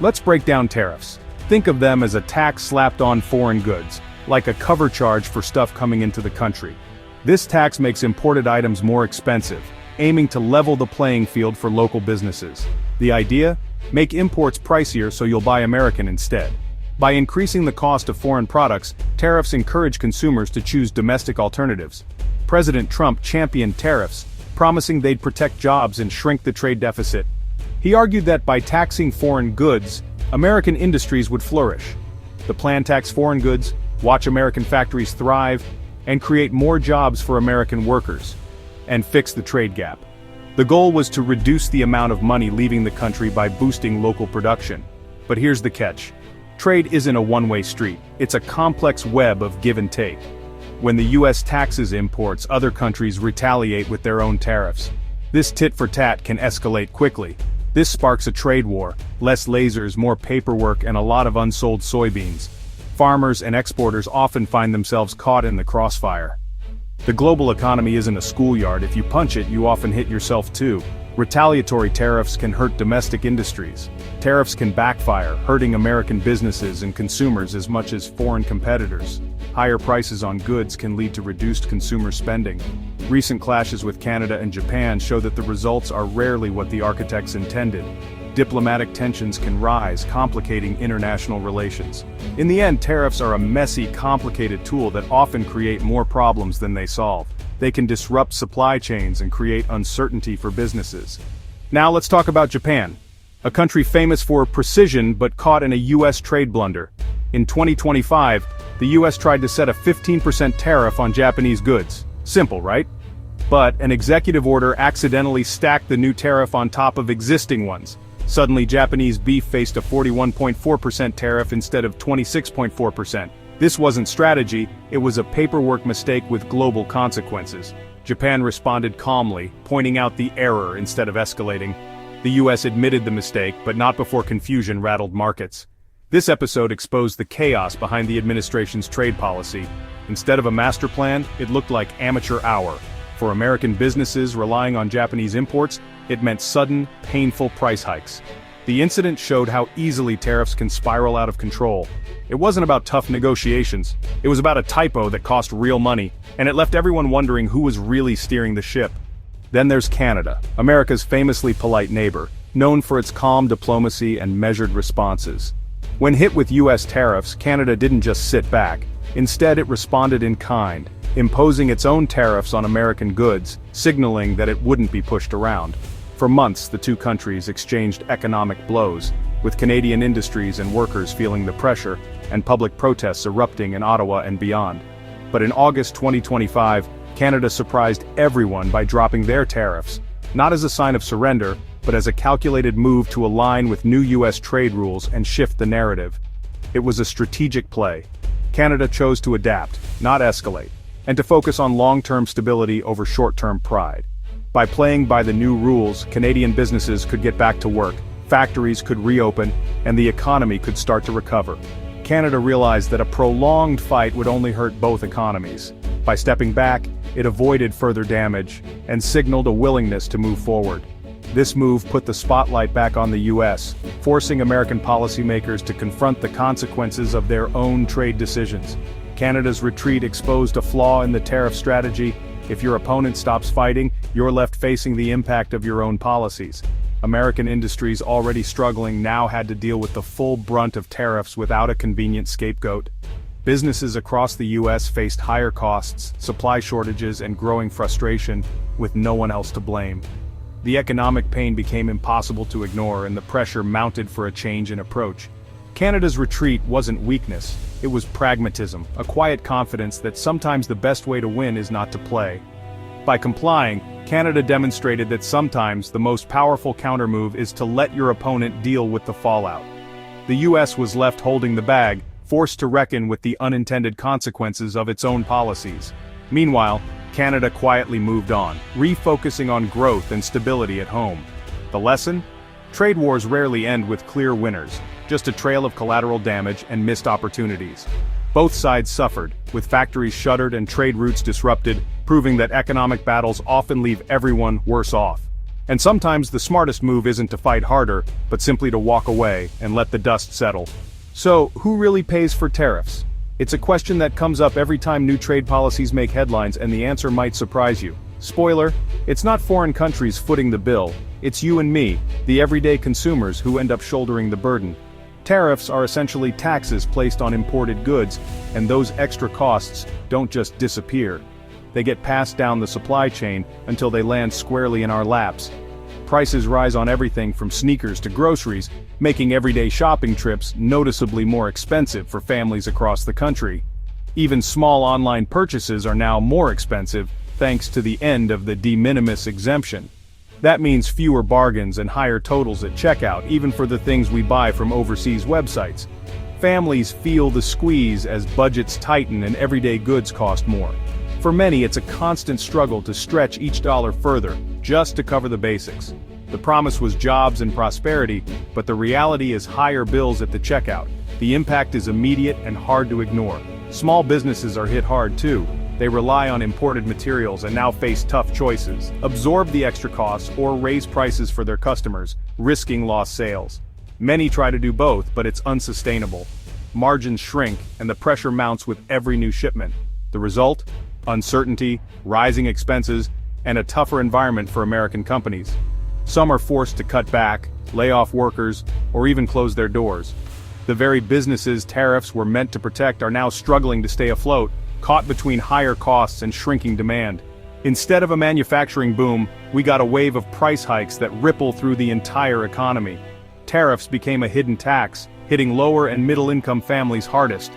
Let's break down tariffs. Think of them as a tax slapped on foreign goods, like a cover charge for stuff coming into the country. This tax makes imported items more expensive, aiming to level the playing field for local businesses. The idea? Make imports pricier so you'll buy American instead. By increasing the cost of foreign products, tariffs encourage consumers to choose domestic alternatives. President Trump championed tariffs, promising they'd protect jobs and shrink the trade deficit. He argued that by taxing foreign goods, American industries would flourish. The plan tax foreign goods, watch American factories thrive, and create more jobs for American workers, and fix the trade gap. The goal was to reduce the amount of money leaving the country by boosting local production. But here's the catch. Trade isn't a one-way street, it's a complex web of give and take. When the US taxes imports, other countries retaliate with their own tariffs. This tit-for-tat can escalate quickly. This sparks a trade war, less lasers, more paperwork, and a lot of unsold soybeans. Farmers and exporters often find themselves caught in the crossfire. The global economy isn't a schoolyard. If you punch it, you often hit yourself too. Retaliatory tariffs can hurt domestic industries. Tariffs can backfire, hurting American businesses and consumers as much as foreign competitors. Higher prices on goods can lead to reduced consumer spending. Recent clashes with Canada and Japan show that the results are rarely what the architects intended. Diplomatic tensions can rise, complicating international relations. In the end, tariffs are a messy, complicated tool that often create more problems than they solve. They can disrupt supply chains and create uncertainty for businesses. Now let's talk about Japan, a country famous for precision but caught in a US trade blunder. In 2025, the US tried to set a 15% tariff on Japanese goods. Simple, right? But an executive order accidentally stacked the new tariff on top of existing ones. Suddenly, Japanese beef faced a 41.4% tariff instead of 26.4%. This wasn't strategy, it was a paperwork mistake with global consequences. Japan responded calmly, pointing out the error instead of escalating. The US admitted the mistake, but not before confusion rattled markets. This episode exposed the chaos behind the administration's trade policy. Instead of a master plan, it looked like amateur hour. For American businesses relying on Japanese imports, it meant sudden, painful price hikes. The incident showed how easily tariffs can spiral out of control. It wasn't about tough negotiations, it was about a typo that cost real money, and it left everyone wondering who was really steering the ship. Then there's Canada, America's famously polite neighbor, known for its calm diplomacy and measured responses. When hit with US tariffs, Canada didn't just sit back. Instead, it responded in kind, imposing its own tariffs on American goods, signaling that it wouldn't be pushed around. For months, the two countries exchanged economic blows, with Canadian industries and workers feeling the pressure, and public protests erupting in Ottawa and beyond. But in August 2025, Canada surprised everyone by dropping their tariffs, not as a sign of surrender, but as a calculated move to align with new US trade rules and shift the narrative. It was a strategic play. Canada chose to adapt, not escalate, and to focus on long-term stability over short-term pride. By playing by the new rules, Canadian businesses could get back to work, factories could reopen, and the economy could start to recover. Canada realized that a prolonged fight would only hurt both economies. By stepping back, it avoided further damage, and signaled a willingness to move forward. This move put the spotlight back on the US, forcing American policymakers to confront the consequences of their own trade decisions. Canada's retreat exposed a flaw in the tariff strategy. If your opponent stops fighting, you're left facing the impact of your own policies. American industries already struggling now had to deal with the full brunt of tariffs without a convenient scapegoat. Businesses across the US faced higher costs, supply shortages, and growing frustration, with no one else to blame. The economic pain became impossible to ignore, and the pressure mounted for a change in approach. Canada's retreat wasn't weakness, it was pragmatism, a quiet confidence that sometimes the best way to win is not to play. By complying, Canada demonstrated that sometimes the most powerful countermove is to let your opponent deal with the fallout. The US was left holding the bag, forced to reckon with the unintended consequences of its own policies. Meanwhile, Canada quietly moved on, refocusing on growth and stability at home. The lesson? Trade wars rarely end with clear winners, just a trail of collateral damage and missed opportunities. Both sides suffered, with factories shuttered and trade routes disrupted, proving that economic battles often leave everyone worse off. And sometimes the smartest move isn't to fight harder, but simply to walk away and let the dust settle. So, who really pays for tariffs? It's a question that comes up every time new trade policies make headlines, and the answer might surprise you. Spoiler, it's not foreign countries footing the bill, it's you and me, the everyday consumers, who end up shouldering the burden. Tariffs are essentially taxes placed on imported goods, and those extra costs don't just disappear. They get passed down the supply chain until they land squarely in our laps. Prices rise on everything from sneakers to groceries, making everyday shopping trips noticeably more expensive for families across the country. Even small online purchases are now more expensive, thanks to the end of the de minimis exemption. That means fewer bargains and higher totals at checkout, even for the things we buy from overseas websites. Families feel the squeeze as budgets tighten and everyday goods cost more. For many, it's a constant struggle to stretch each dollar further, just to cover the basics. The promise was jobs and prosperity, but the reality is higher bills at the checkout. The impact is immediate and hard to ignore. Small businesses are hit hard too. They rely on imported materials and now face tough choices: absorb the extra costs or raise prices for their customers, risking lost sales. Many try to do both, but it's unsustainable. Margins shrink, and the pressure mounts with every new shipment. The result? Uncertainty, rising expenses, and a tougher environment for American companies. Some are forced to cut back, lay off workers, or even close their doors. The very businesses tariffs were meant to protect are now struggling to stay afloat, caught between higher costs and shrinking demand. Instead of a manufacturing boom, we got a wave of price hikes that ripple through the entire economy. Tariffs became a hidden tax, hitting lower and middle-income families hardest.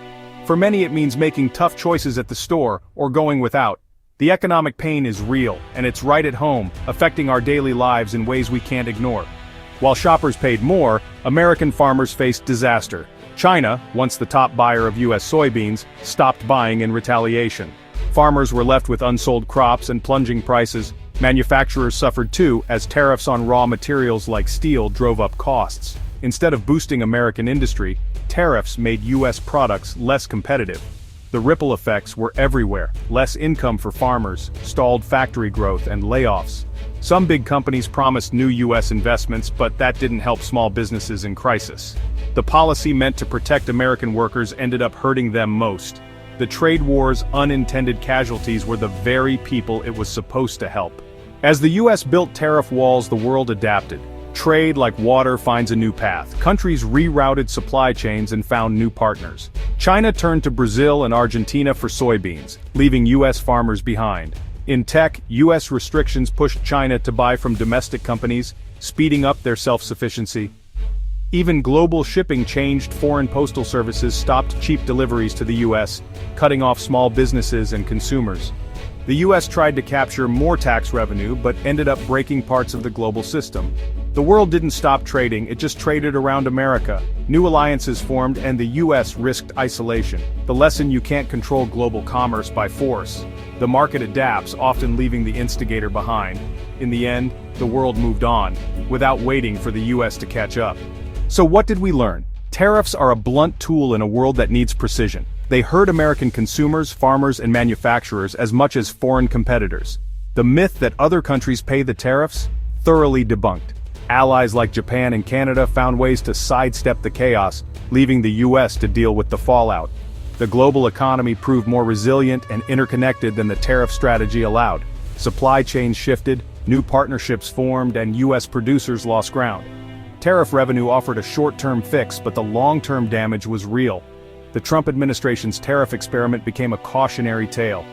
For many, it means making tough choices at the store or going without. The economic pain is real, and it's right at home, affecting our daily lives in ways we can't ignore. While shoppers paid more, American farmers faced disaster. China, once the top buyer of U.S. soybeans, stopped buying in retaliation. Farmers were left with unsold crops and plunging prices. Manufacturers suffered too, as tariffs on raw materials like steel drove up costs. Instead of boosting American industry, tariffs made U.S. products less competitive. The ripple effects were everywhere: less income for farmers, stalled factory growth, and layoffs. Some big companies promised new U.S. investments, but that didn't help small businesses in crisis. The policy meant to protect American workers ended up hurting them most. The trade war's unintended casualties were the very people it was supposed to help. As the U.S. built tariff walls, the world adapted. Trade, like water, finds a new path. Countries rerouted supply chains and found new partners. China turned to Brazil and Argentina for soybeans, leaving U.S. farmers behind. In tech, U.S. restrictions pushed China to buy from domestic companies, speeding up their self-sufficiency. Even global shipping changed. Foreign postal services stopped cheap deliveries to the U.S., cutting off small businesses and consumers. The U.S. tried to capture more tax revenue, but ended up breaking parts of the global system. The world didn't stop trading, it just traded around America. New alliances formed, and the U.S. risked isolation. The lesson: you can't control global commerce by force. The market adapts, often leaving the instigator behind. In the end, the world moved on, without waiting for the U.S. to catch up. So what did we learn? Tariffs are a blunt tool in a world that needs precision. They hurt American consumers, farmers, and manufacturers as much as foreign competitors. The myth that other countries pay the tariffs? Thoroughly debunked. Allies like Japan and Canada found ways to sidestep the chaos, leaving the U.S. to deal with the fallout. The global economy proved more resilient and interconnected than the tariff strategy allowed. Supply chains shifted, new partnerships formed, and U.S. producers lost ground. Tariff revenue offered a short-term fix, but the long-term damage was real. The Trump administration's tariff experiment became a cautionary tale.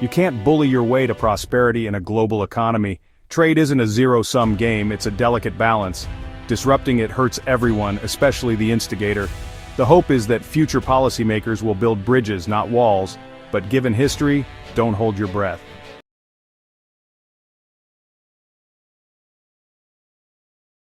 You can't bully your way to prosperity in a global economy. Trade isn't a zero-sum game, it's a delicate balance. Disrupting it hurts everyone, especially the instigator. The hope is that future policymakers will build bridges, not walls, but given history, don't hold your breath.